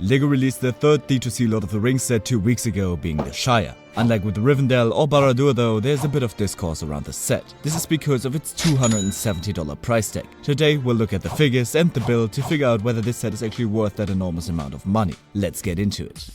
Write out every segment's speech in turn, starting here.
LEGO released their third D2C Lord of the Rings set 2 weeks ago, being the Shire. Unlike with Rivendell or Barad-Dur though, there's a bit of discourse around the set. This is because of its $270 price tag. Today we'll look at the figures and the build to figure out whether this set is actually worth that enormous amount of money. Let's get into it.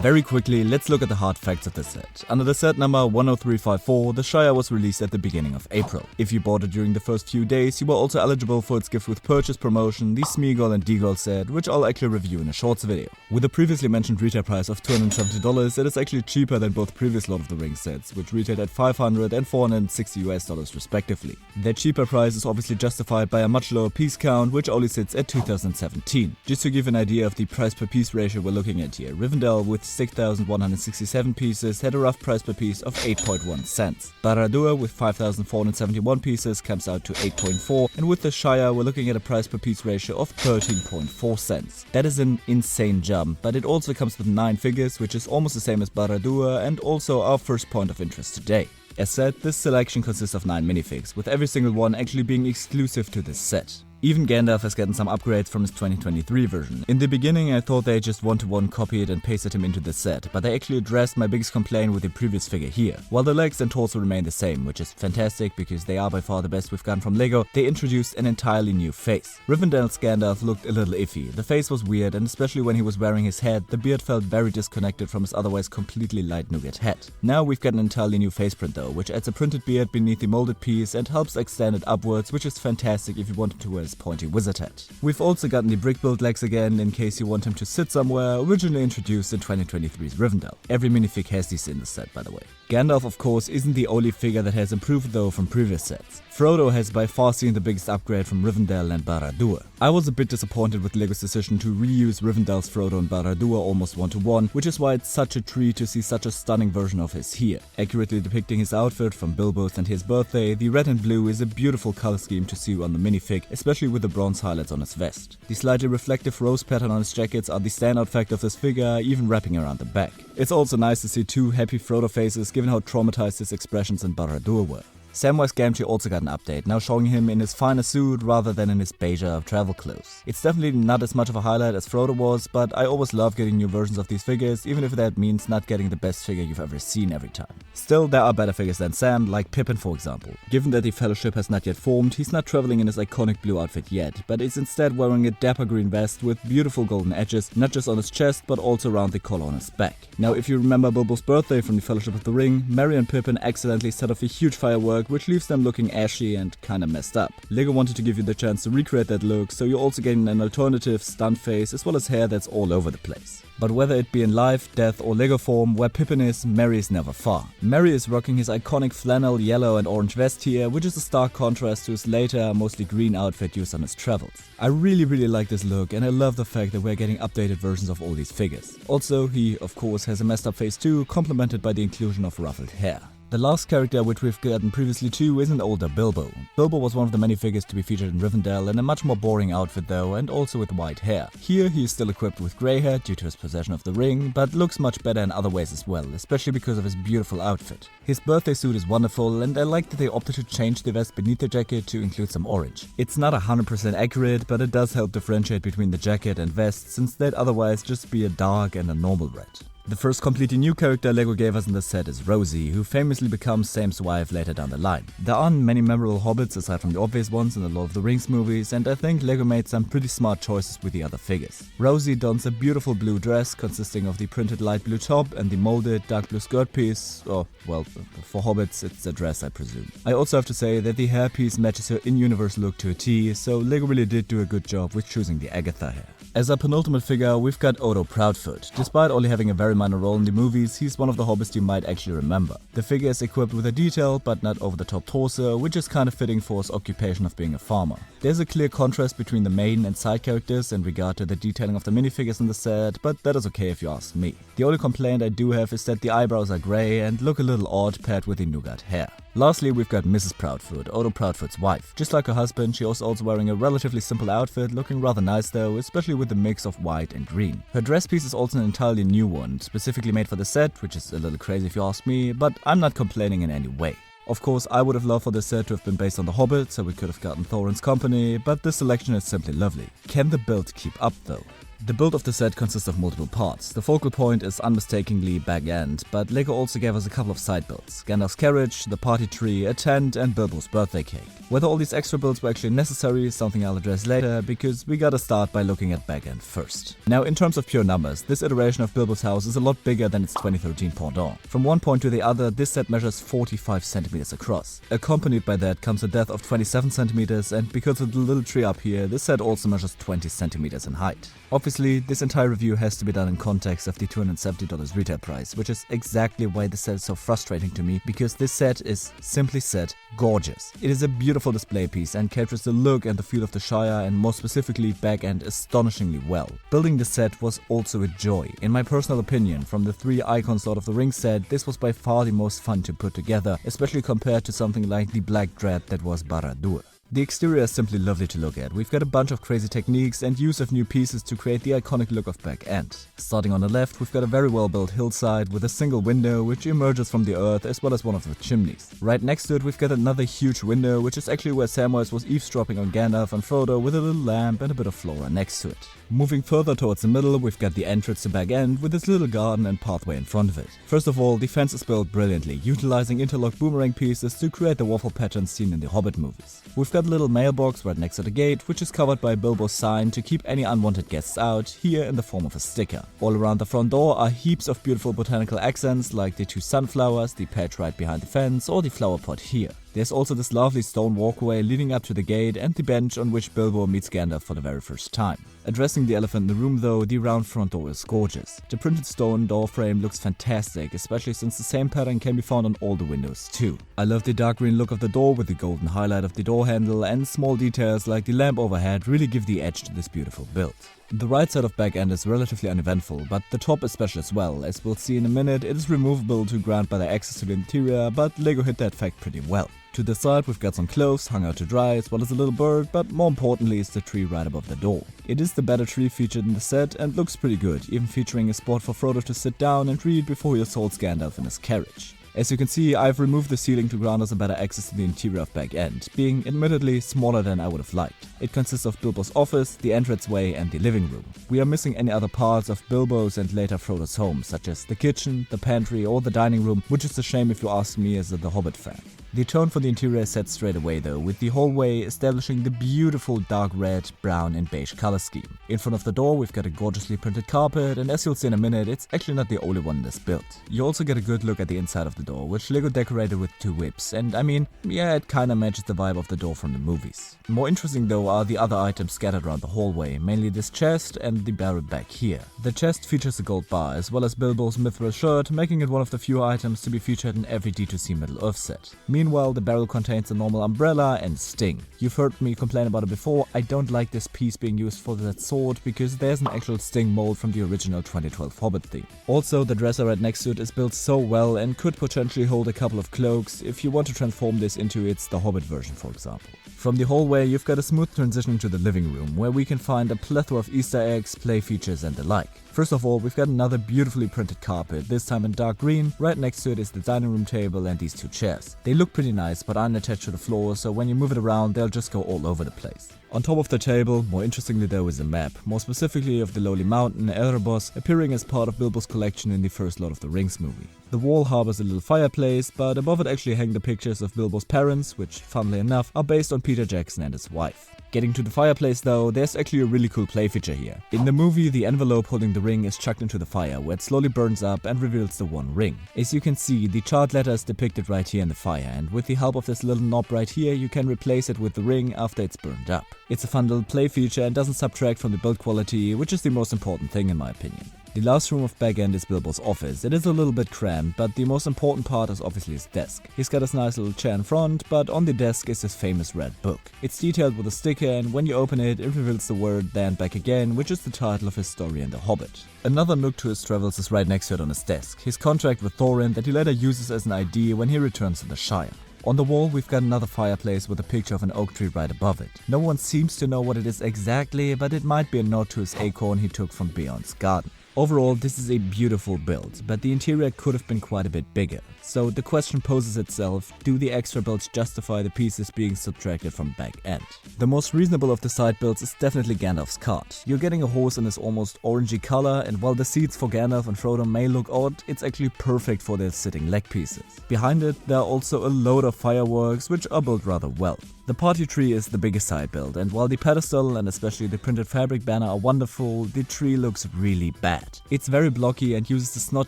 Very quickly, let's look at the hard facts of the set. Under the set number 10354, the Shire was released at the beginning of April. If you bought it during the first few days, you were also eligible for its gift with purchase promotion, the Smeagol and Deagol set, which I'll actually review in a shorts video. With the previously mentioned retail price of $270, it is actually cheaper than both previous Lord of the Rings sets, which retailed at $500 and $460 respectively. That cheaper price is obviously justified by a much lower piece count, which only sits at 2017. Just to give an idea of the price per piece ratio we're looking at here, Rivendell with 6,167 pieces had a rough price per piece of 8.1 cents. Barad-Dur with 5,471 pieces comes out to 8.4, and with the Shire we're looking at a price per piece ratio of 13.4 cents. That is an insane jump, but it also comes with 9 figures, which is almost the same as Barad-Dur and also our first point of interest today. As said, this selection consists of 9 minifigs, with every single one actually being exclusive to this set. Even Gandalf has gotten some upgrades from his 2023 version. In the beginning I thought they just one-to-one copied and pasted him into the set, but they actually addressed my biggest complaint with the previous figure here. While the legs and torso remain the same, which is fantastic because they are by far the best we've gotten from LEGO, they introduced an entirely new face. Rivendell's Gandalf looked a little iffy. The face was weird, and especially when he was wearing his hat, the beard felt very disconnected from his otherwise completely light nougat hat. Now we've got an entirely new face print though, which adds a printed beard beneath the molded piece and helps extend it upwards, which is fantastic if you wanted to wear his pointy wizard hat. We've also gotten the brick build legs again in case you want him to sit somewhere, originally introduced in 2023's Rivendell. Every minifig has these in the set, by the way. Gandalf of course isn't the only figure that has improved though from previous sets. Frodo has by far seen the biggest upgrade from Rivendell and Barad-Dur. I was a bit disappointed with LEGO's decision to reuse Rivendell's Frodo and Barad-Dur almost one-to-one, which is why it's such a treat to see such a stunning version of his here. Accurately depicting his outfit from Bilbo's and his birthday, the red and blue is a beautiful color scheme to see on the minifig, especially with the bronze highlights on his vest. The slightly reflective rose pattern on his jackets are the standout factor of this figure, even wrapping around the back. It's also nice to see 2 happy Frodo faces given how traumatized his expressions in Barad-Dur were. Samwise Gamgee also got an update, now showing him in his finer suit rather than in his beiger travel clothes. It's definitely not as much of a highlight as Frodo was, but I always love getting new versions of these figures, even if that means not getting the best figure you've ever seen every time. Still, there are better figures than Sam, like Pippin for example. Given that the Fellowship has not yet formed, he's not traveling in his iconic blue outfit yet, but is instead wearing a dapper green vest with beautiful golden edges, not just on his chest but also around the collar on his back. Now if you remember Bilbo's birthday from the Fellowship of the Ring, Merry and Pippin accidentally set off a huge firework which leaves them looking ashy and kinda messed up. LEGO wanted to give you the chance to recreate that look, so you're also getting an alternative stunt face as well as hair that's all over the place. But whether it be in life, death or LEGO form, where Pippin is, Merry is never far. Merry is rocking his iconic flannel yellow and orange vest here, which is a stark contrast to his later, mostly green outfit used on his travels. I really like this look, and I love the fact that we're getting updated versions of all these figures. Also, he of course has a messed up face too, complemented by the inclusion of ruffled hair. The last character which we've gotten previously too is an older Bilbo. Bilbo was one of the many figures to be featured in Rivendell in a much more boring outfit though, and also with white hair. Here he is still equipped with grey hair due to his possession of the ring, but looks much better in other ways as well, especially because of his beautiful outfit. His birthday suit is wonderful, and I like that they opted to change the vest beneath the jacket to include some orange. It's not 100% accurate, but it does help differentiate between the jacket and vest, since they'd otherwise just be a dark and a normal red. The first completely new character LEGO gave us in the set is Rosie, who famously becomes Sam's wife later down the line. There aren't many memorable hobbits aside from the obvious ones in the Lord of the Rings movies, and I think LEGO made some pretty smart choices with the other figures. Rosie dons a beautiful blue dress consisting of the printed light blue top and the molded dark blue skirt piece, or well, for hobbits it's a dress I presume. I also have to say that the hairpiece matches her in-universe look to a T, so LEGO really did do a good job with choosing the Agatha hair. As our penultimate figure, we've got Odo Proudfoot. Despite only having a very minor role in the movies, he's one of the hobbits you might actually remember. The figure is equipped with a detailed but not over-the-top torso, which is kinda fitting for his occupation of being a farmer. There's a clear contrast between the main and side characters in regard to the detailing of the minifigures in the set, but that is okay if you ask me. The only complaint I do have is that the eyebrows are grey and look a little odd paired with the nougat hair. Lastly, we've got Mrs. Proudfoot, Odo Proudfoot's wife. Just like her husband, she was also wearing a relatively simple outfit, looking rather nice though, especially with the mix of white and green. Her dress piece is also an entirely new one, specifically made for the set, which is a little crazy if you ask me, but I'm not complaining in any way. Of course, I would have loved for this set to have been based on The Hobbit, so we could have gotten Thorin's company, but this selection is simply lovely. Can the build keep up though? The build of the set consists of multiple parts. The focal point is unmistakably Bag End, but LEGO also gave us a couple of side builds. Gandalf's carriage, the party tree, a tent and Bilbo's birthday cake. Whether all these extra builds were actually necessary is something I'll address later, because we gotta start by looking at Bag End first. Now, in terms of pure numbers, this iteration of Bilbo's house is a lot bigger than its 2013 pendant. From one point to the other, this set measures 45 centimeters across. Accompanied by that comes a depth of 27 centimeters, and because of the little tree up here, this set also measures 20 centimeters in height. Obviously, this entire review has to be done in context of the $270 retail price, which is exactly why this set is so frustrating to me, because this set is, simply said, gorgeous. It is a beautiful display piece and captures the look and the feel of the Shire, and more specifically Bag End, astonishingly well. Building this set was also a joy. In my personal opinion, from the 3 Icons Lord of the Rings set, this was by far the most fun to put together, especially compared to something like the Black Dread that was Barad-Dur. The exterior is simply lovely to look at. We've got a bunch of crazy techniques and use of new pieces to create the iconic look of Bag End. Starting on the left, we've got a very well built hillside with a single window which emerges from the earth, as well as one of the chimneys. Right next to it, we've got another huge window, which is actually where Samwise was eavesdropping on Gandalf and Frodo, with a little lamp and a bit of flora next to it. Moving further towards the middle, we've got the entrance to Bag End with this little garden and pathway in front of it. First of all, the fence is built brilliantly, utilizing interlocked boomerang pieces to create the waffle patterns seen in the Hobbit movies. We've got a little mailbox right next to the gate, which is covered by Bilbo's sign to keep any unwanted guests out, here in the form of a sticker. All around the front door are heaps of beautiful botanical accents, like the 2 sunflowers, the patch right behind the fence, or the flower pot here. There's also this lovely stone walkway leading up to the gate and the bench on which Bilbo meets Gandalf for the very first time. Addressing the elephant in the room though, the round front door is gorgeous. The printed stone door frame looks fantastic, especially since the same pattern can be found on all the windows too. I love the dark green look of the door with the golden highlight of the door handle, and small details like the lamp overhead really give the edge to this beautiful build. The right side of Bag End is relatively uneventful, but the top is special as well. As we'll see in a minute, it is removable to grant better access to the interior, but LEGO hit that fact pretty well. To the side, we've got some clothes hung out to dry, as well as a little bird, but more importantly is the tree right above the door. It is the better tree featured in the set and looks pretty good, even featuring a spot for Frodo to sit down and read before he assaults Gandalf in his carriage. As you can see, I've removed the ceiling to grant us a better access to the interior of Bag End, being admittedly smaller than I would have liked. It consists of Bilbo's office, the entranceway and the living room. We are missing any other parts of Bilbo's and later Frodo's home, such as the kitchen, the pantry or the dining room, which is a shame if you ask me as The Hobbit fan. The tone for the interior is set straight away though, with the hallway establishing the beautiful dark red, brown and beige color scheme. In front of the door we've got a gorgeously printed carpet, and as you'll see in a minute, it's actually not the only one in this build. You also get a good look at the inside of the door, which LEGO decorated with 2 whips, and I mean, yeah, it kinda matches the vibe of the door from the movies. More interesting though are the other items scattered around the hallway, mainly this chest and the barrel back here. The chest features a gold bar, as well as Bilbo's mithril shirt, making it one of the few items to be featured in every D2C Middle-earth set. Meanwhile, the barrel contains a normal umbrella and sting. You've heard me complain about it before. I don't like this piece being used for that sword, because there's an actual sting mold from the original 2012 Hobbit theme. Also, the dresser right next to it is built so well and could potentially hold a couple of cloaks if you want to transform this into its The Hobbit version, for example. From the hallway, you've got a smooth transition to the living room, where we can find a plethora of Easter eggs, play features and the like. First of all, we've got another beautifully printed carpet, this time in dark green. Right next to it is the dining room table and these 2 chairs. They look pretty nice, but aren't attached to the floor, so when you move it around, they'll just go all over the place. On top of the table, more interestingly though, is a map, more specifically of the lowly mountain, Erebos, appearing as part of Bilbo's collection in the first Lord of the Rings movie. The wall harbors a little fireplace, but above it actually hang the pictures of Bilbo's parents, which, funnily enough, are based on Peter Jackson and his wife. Getting to the fireplace though, there's actually a really cool play feature here. In the movie, the envelope holding the ring is chucked into the fire, where it slowly burns up and reveals the one ring. As you can see, the chart letter is depicted right here in the fire, and with the help of this little knob right here, you can replace it with the ring after it's burned up. It's a fun little play feature and doesn't subtract from the build quality, which is the most important thing in my opinion. The last room of Bag End is Bilbo's office. It is a little bit cramped, but the most important part is obviously his desk. He's got his nice little chair in front, but on the desk is his famous red book. It's detailed with a sticker, and when you open it, it reveals the word "Then Back Again," which is the title of his story in The Hobbit. Another nook to his travels is right next to it on his desk, his contract with Thorin that he later uses as an ID when he returns to the Shire. On the wall, we've got another fireplace with a picture of an oak tree right above it. No one seems to know what it is exactly, but it might be a nod to his acorn he took from Beorn's garden. Overall, this is a beautiful build, but the interior could have been quite a bit bigger. So the question poses itself, do the extra builds justify the pieces being subtracted from back end? The most reasonable of the side builds is definitely Gandalf's cart. You're getting a horse in this almost orangey color, and while the seats for Gandalf and Frodo may look odd, it's actually perfect for their sitting leg pieces. Behind it, there are also a load of fireworks, which are built rather well. The party tree is the biggest side build, and while the pedestal and especially the printed fabric banner are wonderful, the tree looks really bad. It's very blocky and uses the snot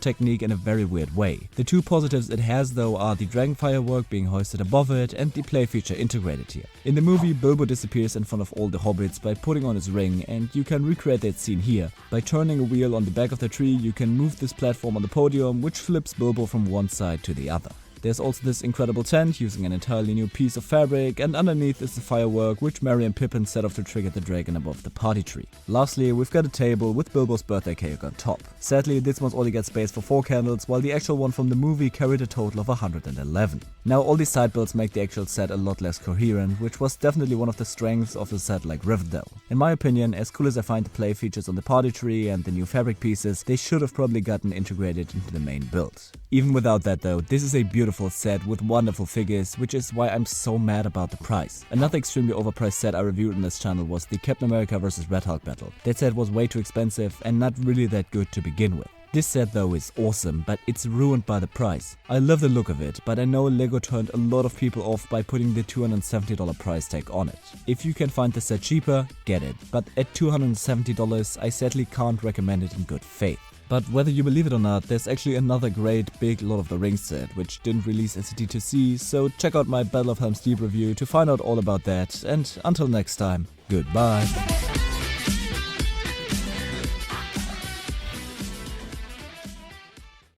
technique in a very weird way. The two positives it has though are the dragon firework being hoisted above it and the play feature integrated here. In the movie, Bilbo disappears in front of all the hobbits by putting on his ring, and you can recreate that scene here. By turning a wheel on the back of the tree, you can move this platform on the podium, which flips Bilbo from one side to the other. There's also this incredible tent using an entirely new piece of fabric, and underneath is the firework which Merry and Pippin set off to trigger the dragon above the party tree. Lastly, we've got a table with Bilbo's birthday cake on top. Sadly, this one's only got space for 4 candles, while the actual one from the movie carried a total of 111. Now all these side builds make the actual set a lot less coherent, which was definitely one of the strengths of the set like Rivendell. In my opinion, as cool as I find the play features on the party tree and the new fabric pieces, they should have probably gotten integrated into the main build. Even without that though, this is a beautiful set with wonderful figures, which is why I'm so mad about the price. Another extremely overpriced set I reviewed on this channel was the Captain America vs Red Hulk battle. That set was way too expensive and not really that good to begin with. This set though is awesome, but it's ruined by the price. I love the look of it, but I know LEGO turned a lot of people off by putting the $270 price tag on it. If you can find the set cheaper, get it, but at $270 I sadly can't recommend it in good faith. But whether you believe it or not, there's actually another great big Lord of the Rings set which didn't release as a D2C, so check out my Battle of Helm's Deep review to find out all about that, and until next time, goodbye.